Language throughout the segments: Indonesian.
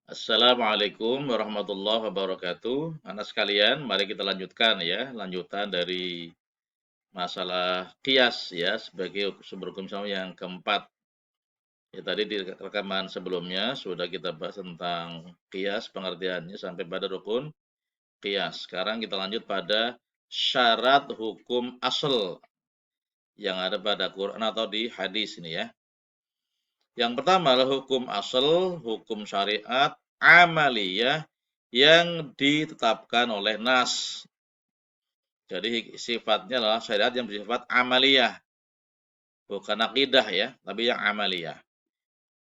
Assalamualaikum warahmatullahi wabarakatuh. Anak sekalian, mari kita lanjutkan ya, lanjutan dari masalah qiyas ya sebagai sumber hukum Islam yang keempat. Ya tadi di rekaman sebelumnya sudah kita bahas tentang qiyas pengertiannya sampai pada rukun qiyas. Sekarang kita lanjut pada syarat hukum asal yang ada pada Quran atau di hadis ini ya. Yang pertama adalah hukum asal, hukum syariat, amaliyah yang ditetapkan oleh nas. Jadi sifatnya adalah syariat yang bersifat amaliyah, bukan akidah ya, tapi yang amaliyah.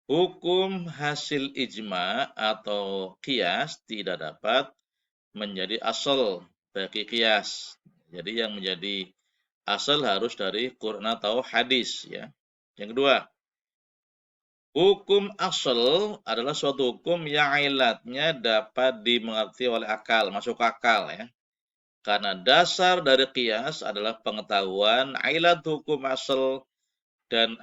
Hukum hasil ijma atau kias tidak dapat menjadi asal bagi kias. Jadi yang menjadi asal harus dari Quran atau hadis ya. Yang kedua, hukum asal adalah suatu hukum yang ilatnya dapat dimengerti oleh akal, masuk akal ya. Karena dasar dari qiyas adalah pengetahuan ilat hukum asal dan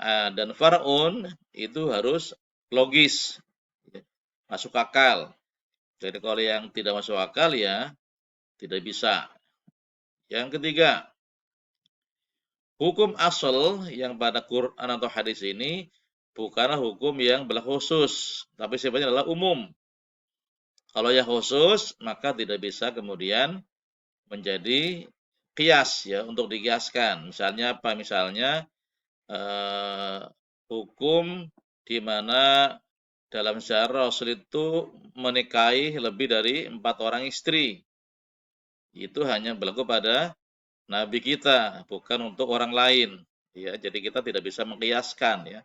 far'un itu harus logis, ya, masuk akal. Jadi kalau yang tidak masuk akal ya tidak bisa. Yang ketiga, hukum asal yang pada Quran atau hadis ini bukanlah hukum yang berlaku khusus, tapi sifatnya adalah umum. Kalau yang khusus, maka tidak bisa kemudian menjadi kias ya untuk dikiaskan. Misalnya apa? Misalnya eh, hukum di mana dalam sejarah Rasul itu menikahi lebih dari 4 orang istri. Itu hanya berlaku pada Nabi kita, bukan untuk orang lain. Ya, jadi kita tidak bisa mengkiaskan ya.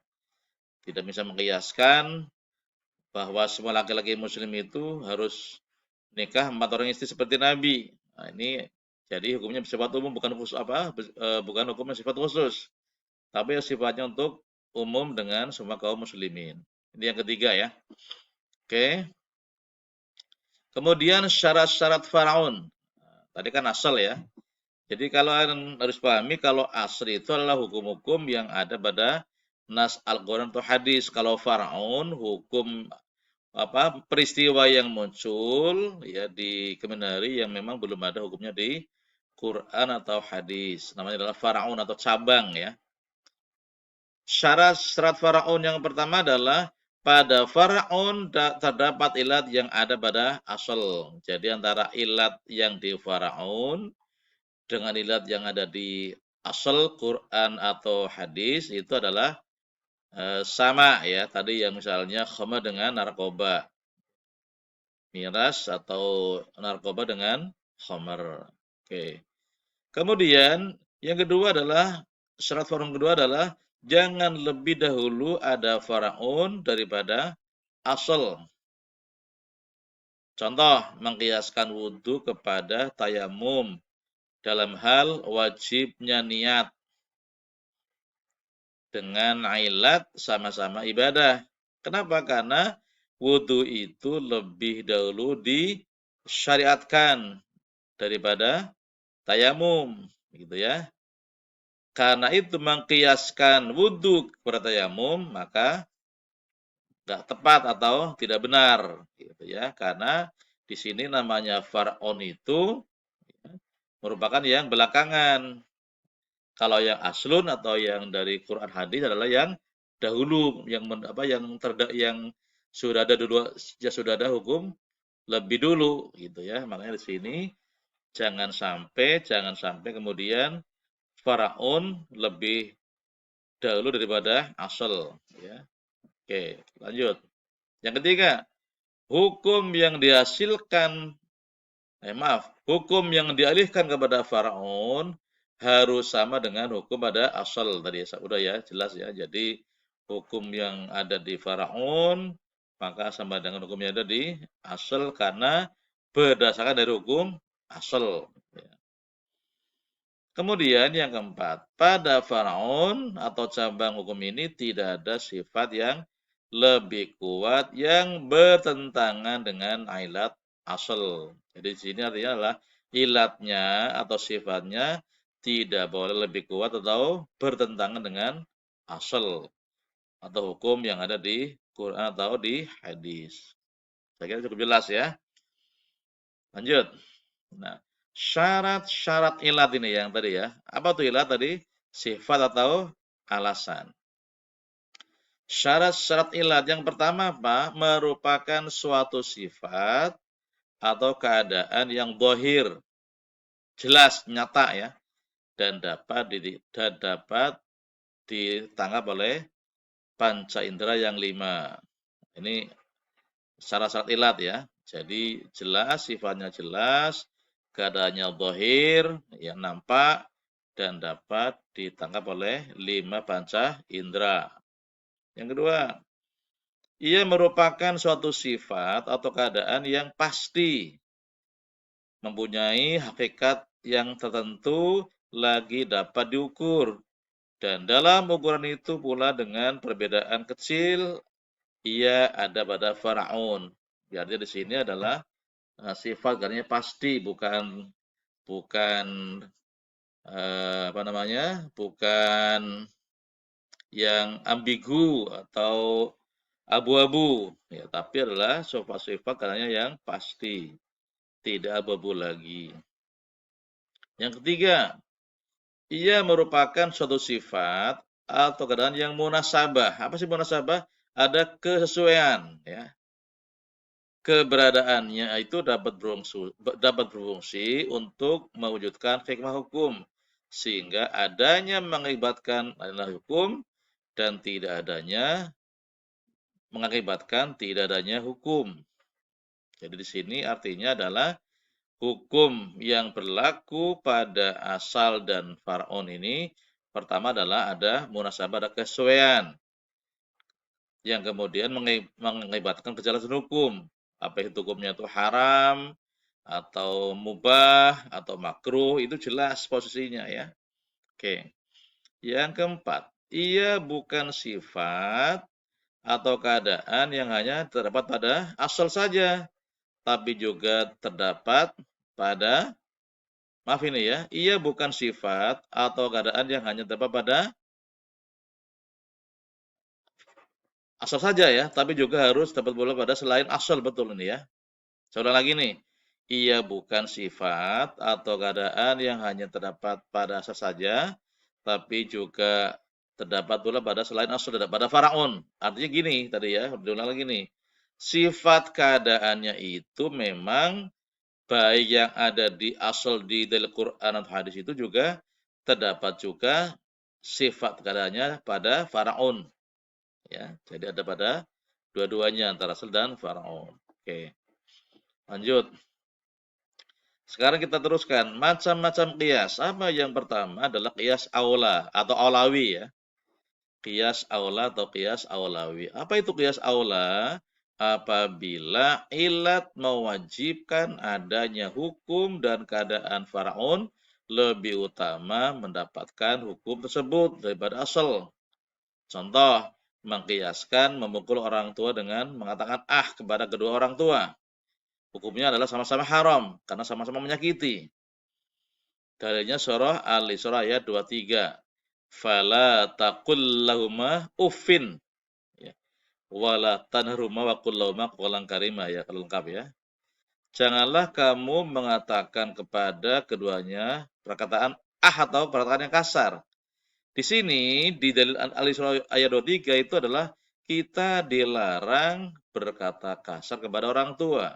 Tidak bisa mengkiaskan bahwa semua laki-laki muslim itu harus nikah 4 orang istri seperti Nabi. Nah, ini jadi hukumnya bersifat umum bukan khusus bukan hukum yang sifat khusus, tapi sifatnya untuk umum dengan semua kaum muslimin. Ini yang ketiga ya. Oke. Kemudian syarat-syarat faraun. Tadi kan asal ya. Jadi kalau harus pahami kalau asal itu adalah hukum-hukum yang ada pada nas Al-Qur'an atau hadis. Kalau faraun hukum peristiwa yang muncul ya di kemudian hari yang memang belum ada hukumnya di Quran atau hadis. Namanya adalah faraun atau cabang ya. Syarat faraun yang pertama adalah pada faraun terdapat ilat yang ada pada asal. Jadi antara ilat yang di faraun dengan ilat yang ada di asal Quran atau hadis itu adalah sama ya. Tadi yang misalnya khamar dengan narkoba, miras atau narkoba dengan khamar. Oke. Kemudian yang kedua adalah syarat faraun kedua adalah jangan lebih dahulu ada faraun daripada asal. Contoh, mengkiaskan wudhu kepada tayamum dalam hal wajibnya niat dengan ilat sama-sama ibadah. Kenapa? Karena wudhu itu lebih dahulu disyariatkan daripada tayamum, gitu ya. Karena itu mengkiaskan wudhu kepada tayamum, maka tidak tepat atau tidak benar, gitu ya. Karena di sini namanya far'on itu ya, merupakan yang belakangan. Kalau yang aslun atau yang dari Quran hadis adalah yang dahulu, yang sudah ada dulu, ya sudah ada hukum lebih dulu, gitu ya. Makanya di sini jangan sampai kemudian faraun lebih dahulu daripada asal, ya. Oke, lanjut. Yang ketiga, hukum yang dihasilkan, hukum yang dialihkan kepada faraun harus sama dengan hukum pada asal tadi ya. Udah ya, jelas ya. Jadi hukum yang ada di faraun maka sama dengan hukum yang ada di asal karena berdasarkan dari hukum asal. Ya. Kemudian yang keempat, pada faraun atau cabang hukum ini tidak ada sifat yang lebih kuat yang bertentangan dengan ilat asal. Jadi di sini artinya adalah ilatnya atau sifatnya tidak boleh lebih kuat atau bertentangan dengan asal atau hukum yang ada di Quran atau di hadis. Saya kira cukup jelas ya. Lanjut. Nah, syarat-syarat ilat ini yang tadi ya. Apa tuh ilat tadi? Sifat atau alasan. Syarat-syarat ilat yang pertama apa? Merupakan suatu sifat atau keadaan yang dohir, jelas, nyata ya, dan dapat ditangkap oleh panca indera yang 5. Ini syarat-syarat ilat ya. Jadi jelas, sifatnya jelas, keadaannya dohir, yang nampak, dan dapat ditangkap oleh 5 panca indera. Yang kedua, ia merupakan suatu sifat atau keadaan yang pasti, mempunyai hakikat yang tertentu lagi dapat diukur. Dan dalam ukuran itu pula dengan perbedaan kecil, ia ada pada faraun. Artinya di sini adalah sifat karena pasti, bukan bukan apa namanya? Bukan yang ambigu atau abu-abu, ya, tapi adalah sifat-sifat karena yang pasti, tidak abu-abu lagi. Yang ketiga, ia merupakan suatu sifat atau keadaan yang munasabah. Apa sih munasabah? Ada kesesuaian, ya. Keberadaannya itu dapat berfungsi untuk mewujudkan hikmah hukum, sehingga adanya mengakibatkan adalah hukum dan tidak adanya mengakibatkan tidak adanya hukum. Jadi di sini artinya adalah hukum yang berlaku pada asal dan far'un ini pertama adalah ada munasabah, ada kesesuaian yang kemudian mengakibatkan kejelasan hukum. Apa itu hukumnya itu haram atau mubah atau makruh, itu jelas posisinya ya. Oke. Yang keempat, ia bukan sifat atau keadaan yang hanya terdapat pada asal saja, tapi juga terdapat pada, maaf ini ya, ia bukan sifat atau keadaan yang hanya terdapat pada asal saja ya, tapi juga harus dapat pula pada selain asal, betul ini ya. Saya ulang lagi nih, ia bukan sifat atau keadaan yang hanya terdapat pada asal saja, tapi juga terdapat pula pada selain asal, terdapat pada faraun. Artinya gini tadi ya, diulang lagi nih. Sifat keadaannya itu memang baik yang ada di asal di dalam Quran atau hadis itu juga terdapat juga sifat keadaannya pada faraun. Ya, jadi ada pada dua-duanya antara asal dan faraun. Oke, lanjut. Sekarang kita teruskan macam-macam qiyas. Apa yang pertama adalah qiyas aula atau aulawi ya. Qiyas aula atau qiyas aulawi. Apa itu qiyas aula? Apabila ilat mewajibkan adanya hukum dan keadaan faraun lebih utama mendapatkan hukum tersebut daripada asal. Contoh, mengkiaskan memukul orang tua dengan mengatakan kepada kedua orang tua. Hukumnya adalah sama-sama haram karena sama-sama menyakiti. Dalilnya surah Al-Isra ayat 23. Fala taqul lahuma uffin, ya. Wala tanharuma wa qul lahuma qawlan karima, ya, kalau lengkap ya. Janganlah kamu mengatakan kepada keduanya perkataan atau perkataan yang kasar. Di sini di dalil Al-Isra ayat 23 itu adalah kita dilarang berkata kasar kepada orang tua.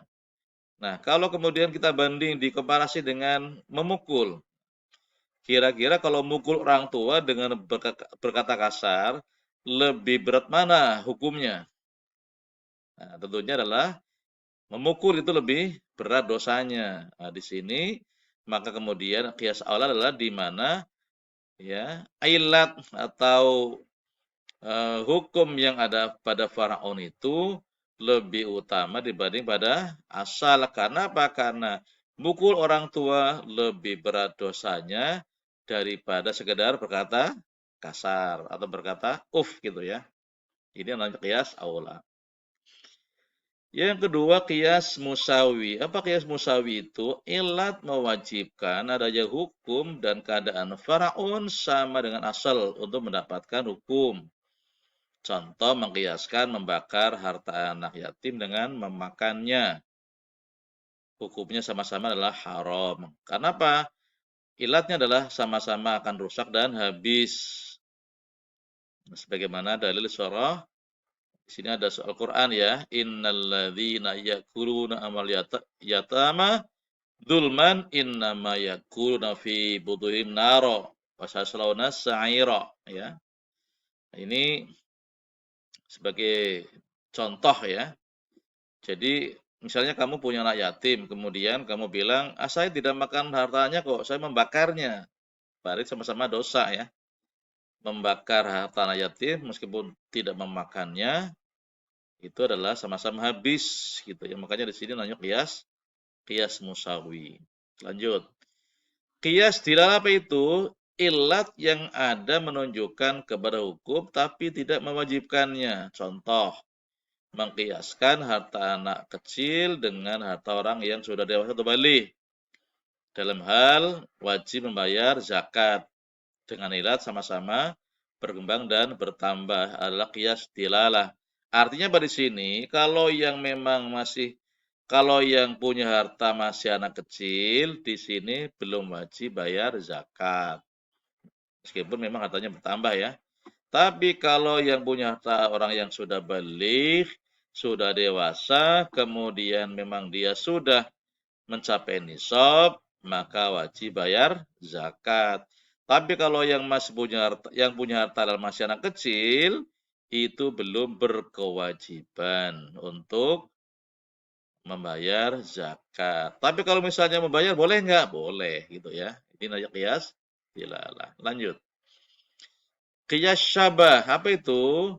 Nah, kalau kemudian kita banding dikomparasi dengan memukul, kira-kira kalau mukul orang tua dengan berkata kasar, lebih berat mana hukumnya? Nah, tentunya adalah memukul itu lebih berat dosanya. Nah, di sini maka kemudian qiyas aula adalah di mana ya ilat atau hukum yang ada pada faraun itu lebih utama dibanding pada asal. Karena apa? Karena mukul orang tua lebih berat dosanya daripada sekedar berkata kasar atau berkata gitu ya. Ini namanya qiyas aula. Yang kedua qiyas musawi. Apa qiyas musawi itu? Ilat mewajibkan adanya hukum dan keadaan faraun sama dengan asal untuk mendapatkan hukum. Contoh mengkiaskan membakar harta anak yatim dengan memakannya. Hukumnya sama-sama adalah haram. Karena apa? Ilatnya adalah sama-sama akan rusak dan habis. Sebagaimana dalil surah, di sini ada soal Quran ya. Innalladzina yakuluna amal yatama dzulman innama yakuluna fi butuhim naro wasaslawna sa'ira ya. Ini sebagai contoh ya. Jadi misalnya kamu punya anak yatim, kemudian kamu bilang, "Ah, saya tidak makan hartanya kok, saya membakarnya." Berarti sama-sama dosa ya. Membakar harta anak yatim meskipun tidak memakannya itu adalah sama-sama habis gitu ya. Makanya di sini namanya qiyas musawi. Lanjut. Qiyas dilalah apa itu? Ilat yang ada menunjukkan kepada hukum tapi tidak mewajibkannya. Contoh, mengkiaskan harta anak kecil dengan harta orang yang sudah dewasa atau balik. Dalam hal wajib membayar zakat dengan ilat sama-sama berkembang dan bertambah adalah qiyas dilalah. Artinya pada sini kalau yang memang masih kalau yang punya harta masih anak kecil di sini belum wajib bayar zakat. Meskipun memang hartanya bertambah ya. Tapi kalau yang punya harta orang yang sudah balik, sudah dewasa, kemudian memang dia sudah mencapai nisab, maka wajib bayar zakat. Tapi kalau yang masih punya harta dan masih anak kecil, itu belum berkewajiban untuk membayar zakat. Tapi kalau misalnya membayar boleh nggak? Boleh gitu ya. Ini namanya qiyas dilalah. Lanjut. Qiyas syabah, apa itu?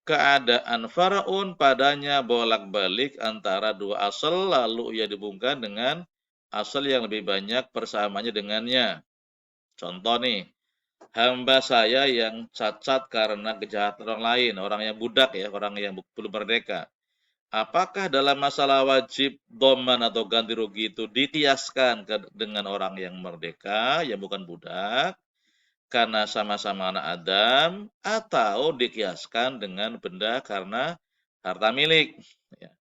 Keadaan faraun padanya bolak-balik antara dua asal lalu ia dihubungkan dengan asal yang lebih banyak persamaannya dengannya. Contoh nih, hamba saya yang cacat karena kejahatan orang lain, orang yang budak ya, orang yang belum merdeka. Apakah dalam masalah wajib doman atau ganti rugi itu dikiaskan dengan orang yang merdeka, yang bukan budak? Karena sama-sama anak Adam atau dikiaskan dengan benda karena harta milik. Ya.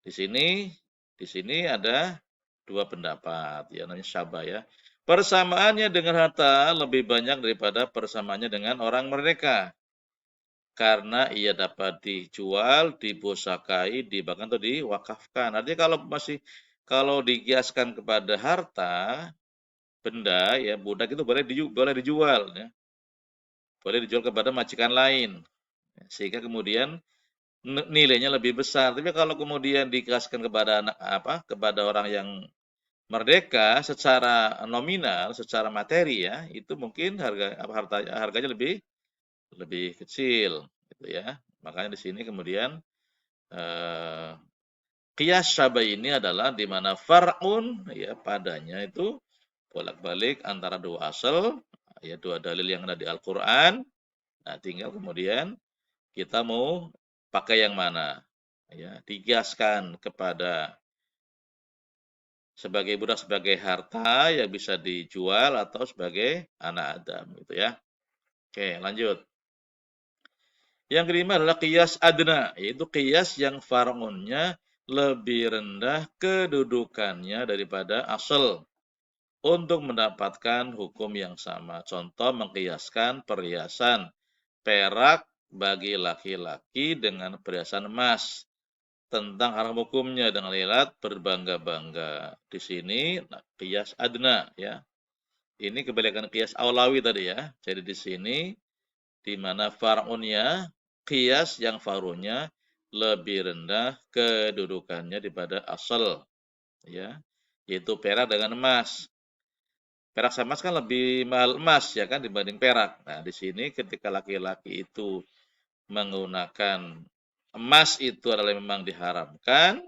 Di sini ada dua pendapat, ya namanya syabah ya. Persamaannya dengan harta lebih banyak daripada persamaannya dengan orang merdeka. Karena ia dapat dijual, dipusakai, dibahkan atau diwakafkan. Artinya kalau dikiaskan kepada harta, benda ya budak itu boleh dijual ya. Boleh dijual kepada majikan lain. Sehingga kemudian nilainya lebih besar. Tapi kalau kemudian dikasihkan kepada kepada orang yang merdeka secara nominal, secara materi ya, itu mungkin harganya lebih lebih kecil gitu ya. Makanya di sini kemudian eh, qiyas syabah ini adalah di mana far'un ya padanya itu bolak-balik antara dua asal, ya dua dalil yang ada di Al-Qur'an. Nah, tinggal kemudian kita mau pakai yang mana? Ya, dikiaskan kepada sebagai budak sebagai harta yang bisa dijual atau sebagai anak Adam gitu ya. Oke, lanjut. Yang kelima adalah qiyas adna, yaitu qiyas yang far'unnya lebih rendah kedudukannya daripada asal untuk mendapatkan hukum yang sama. Contoh mengkiaskan perhiasan perak bagi laki-laki dengan perhiasan emas. Tentang haram hukumnya dengan ilat berbangga-bangga. Di sini qiyas adna ya. Ini kebalikan qiyas aulawi tadi ya. Jadi di sini di mana far'unnya qiyas yang far'unnya lebih rendah kedudukannya daripada asal ya, yaitu perak dengan emas. Perak sama emas kan lebih mahal emas ya kan dibanding perak. Nah, di sini ketika laki-laki itu menggunakan emas itu adalah memang diharamkan.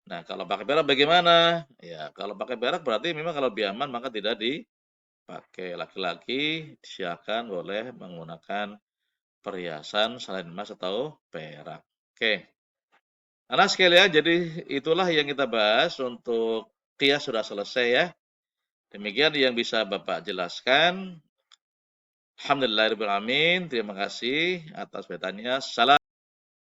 Nah, kalau pakai perak bagaimana? Ya, kalau pakai perak berarti memang kalau lebih aman maka tidak dipakai. Laki-laki disilakan boleh menggunakan perhiasan selain emas atau perak. Oke. Anak sekalian, jadi itulah yang kita bahas untuk qiyas sudah selesai ya. Demikian yang bisa Bapak jelaskan. Alhamdulillahirabbil alamin. Terima kasih atas pertanyaannya. Salam